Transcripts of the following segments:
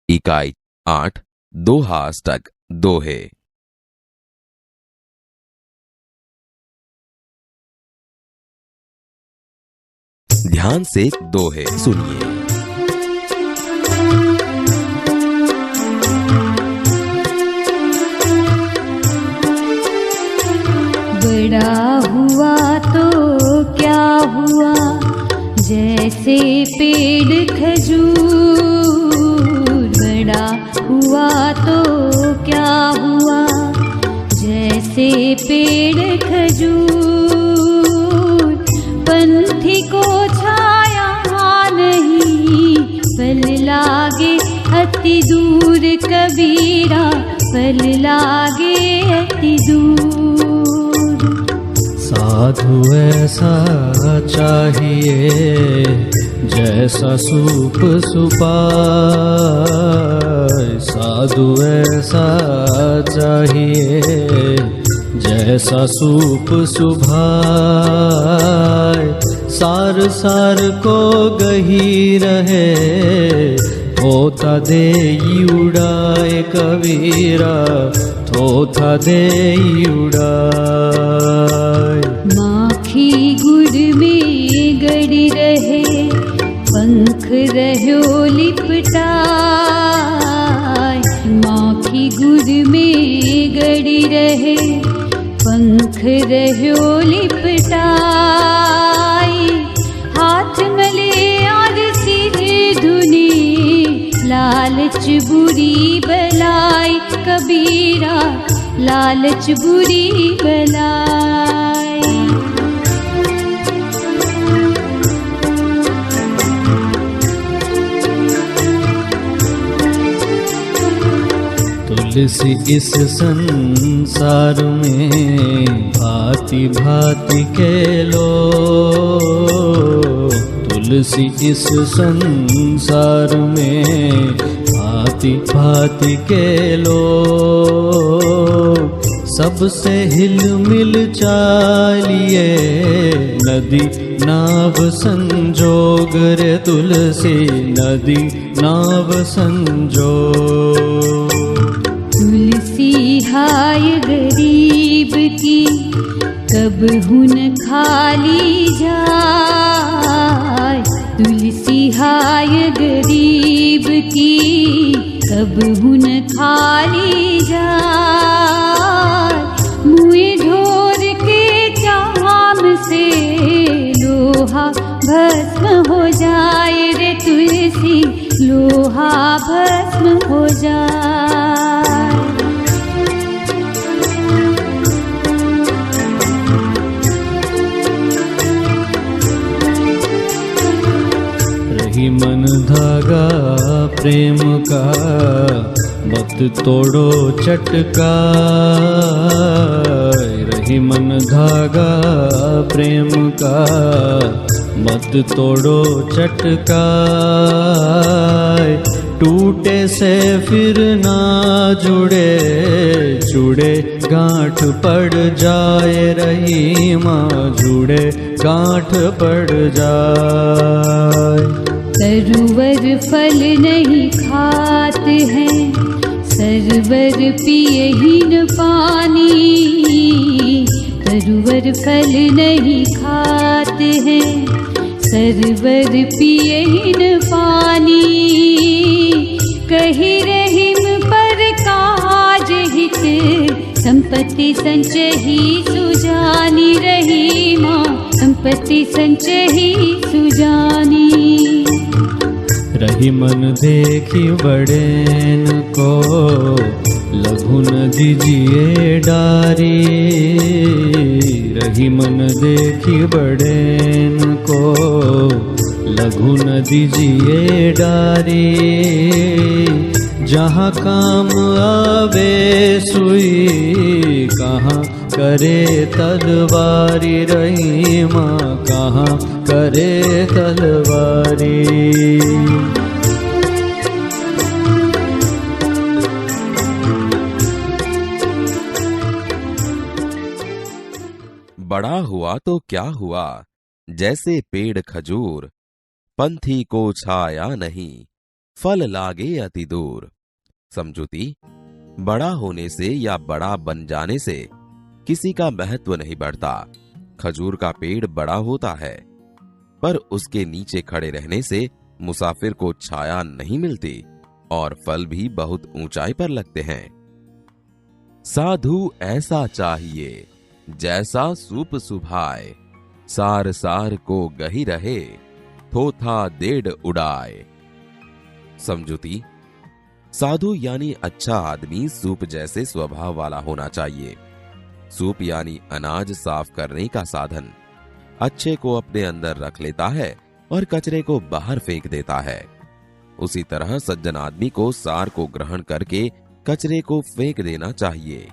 इकाई 8 दोहा अष्टक दोहे। ध्यान से दोहे सुनिए। बड़ा हुआ तो क्या हुआ, जैसे पेड़ खजूर। बड़ा हुआ तो क्या हुआ, जैसे पेड़ खजूर। पंथी को छाया नहीं, फल लागे अति दूर। कबीरा फल लागे अति दूर। साधु ऐसा चाहिए, जैसा सूप सुपाए। साधु ऐसा चाहिए, जैसा सूप सुभाए। सार सार को गही रहे, थोथा देई उड़ाए। कबीरा थोथा देई उड़ाए। माखी गुड़ में गड़ी रहे, पंख रह्यो लिपटाए। माखी गुड़ में गड़ी रहे, पंख रह्यो लिपटाए। हाथ मले और सिर धुने, लालच बुरी बलाई। कबीरा लालच बुरी बलाई। तुलसी इस संसार में भांति भांति के लोग। तुलसी इस संसार में भांति भांति के लोग। सबसे हिल मिल चालिए, नदी नाव संजोग। रे तुलसी नदी नाव संजोग। तुलसी हाय गरीब की, कब हुन खाली जाए। तुलसी हाय गरीब की, कब हुन खाली जाए। मुँह ढोर के चाम से, लोहा भस्म हो जाए। रे तुलसी लोहा भस्म हो जाए। रही मन धागा प्रेम का, मत तोड़ो चटका। रही मन धागा प्रेम का, मत तोड़ो चटका। टूटे से फिर ना जुड़े, जुड़े गांठ पड़ जाए। रही माँ जुड़े गांठ पड़ जाए। सरोवर फल नहीं खाते हैं, सरवर पिए ही न पानी। सरोवर फल नहीं खाते हैं, सरवर पिए ही न पानी। कही रहीम पर काज हित, संपत्ति संचही सुजानी। रही माँ संपत्ति संचही सुजानी। रही मन देखी बड़ेन को, लघु न दीजिए डारी। रही मन देखी बड़ेन को, लघु न दीजिए डारी। जहाँ काम आवे सुई, कहाँ करे तलवारी। रही माँ कहाँ करे तलवारी। बड़ा हुआ तो क्या हुआ, जैसे पेड़ खजूर। पंथी को छाया नहीं, फल लागे अति दूर। समझुती, बड़ा होने से या बड़ा बन जाने से किसी का महत्व नहीं बढ़ता। खजूर का पेड़ बड़ा होता है, पर उसके नीचे खड़े रहने से मुसाफिर को छाया नहीं मिलती और फल भी बहुत ऊंचाई पर लगते हैं। साधु ऐसा चाहिए जैसा सूप सुभाए, सार सार को गही रहे, थोथा डेढ़ उड़ाए। समझुती, साधु यानी अच्छा आदमी सूप जैसे स्वभाव वाला होना चाहिए। सूप यानी अनाज साफ करने का साधन। अच्छे को अपने अंदर रख लेता है और कचरे को बाहर फेंक देता है। उसी तरह सज्जन आदमी को सार को ग्रहण करके कचरे को फेंक देना चाहिए।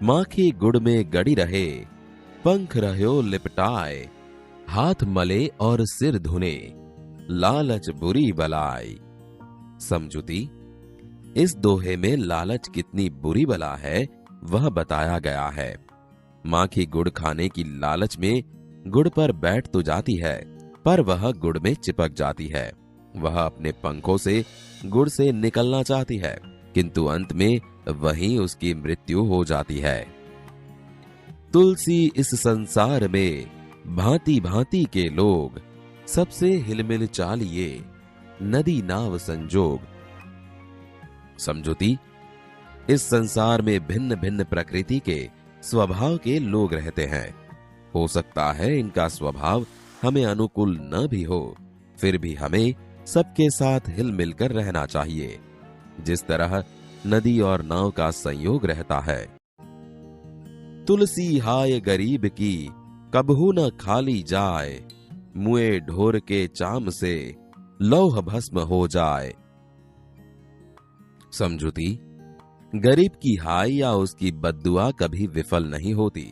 माखी गुड़ में गड़ी रहे, पंख रह्यो लिपटाए, हाथ मले और सिर धुने, लालच बुरी बलाई। समझुती, इस दोहे में लालच कितनी बुरी बला है वह बताया गया है। माखी गुड़ खाने की लालच में गुड़ पर बैठ तो जाती है, पर वह गुड़ में चिपक जाती है। वह अपने पंखों से गुड़ से निकलना चाहती है, किंतु अंत में वहीं उसकी मृत्यु हो जाती है। तुलसी इस संसार में भांति भांति के लोग, सबसे हिलमिल चालिए नदी नाव संजोग। समझुती, इस संसार में भिन्न भिन्न प्रकृति के स्वभाव के लोग रहते हैं। हो सकता है इनका स्वभाव हमें अनुकूल न भी हो, फिर भी हमें सबके साथ हिल मिलकर रहना चाहिए, जिस तरह नदी और नाव का संयोग रहता है। तुलसी हाय गरीब की, कबहू न खाली जाए, मुए ढोर के चाम से लौह भस्म हो जाए। समझुती, गरीब की हाय या उसकी बद्दुआ कभी विफल नहीं होती।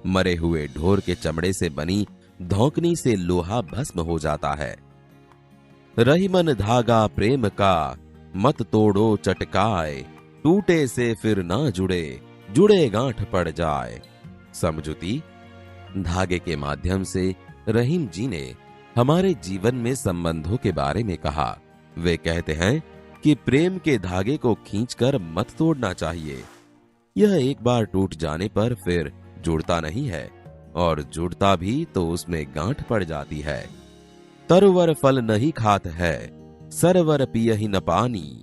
मरे हुए ढोर के चमड़े से बनी धौंकनी से लोहा भस्म हो जाता है। रही मन धागा प्रेम का, मत तोड़ो चटकाए, टूटे से फिर ना जुड़े, जुड़े गांठ पड़ जाए। समझुती, धागे के माध्यम से रहीम जी ने हमारे जीवन में संबंधों के बारे में कहा। वे कहते हैं कि प्रेम के धागे को खींचकर मत तोड़ना चाहिए। यह एक बार टूट जाने पर फिर जुड़ता नहीं है, और जुड़ता भी तो उसमें गांठ पड़ जाती है। तरवर फल नहीं खात है, सरवर पियहि न पानी,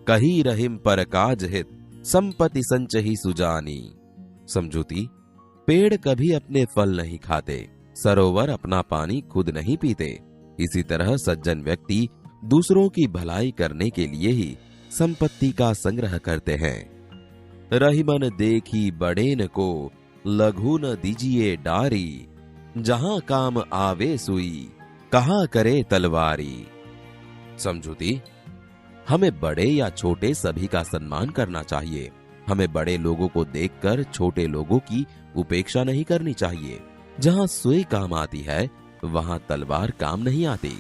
कही रहीम पर काज हित, संपत्ति संचही सुजानी। समझुती, पेड़ कभी अपने फल नहीं खाते, सरोवर अपना पानी खुद नहीं पीते। इसी तरह सज्जन व्यक्ति दूसरों की भलाई करने के लिए ही संपत्ति का संग्रह करते हैं। रहीमन देखी बड़ेन को, लघु न दीजिए डारी, जहां काम आवे सुई, कहां करे तलवारी। समझुती, हमें बड़े या छोटे सभी का सम्मान करना चाहिए। हमें बड़े लोगों को देखकर छोटे लोगों की उपेक्षा नहीं करनी चाहिए। जहां सुई काम आती है वहां तलवार काम नहीं आती।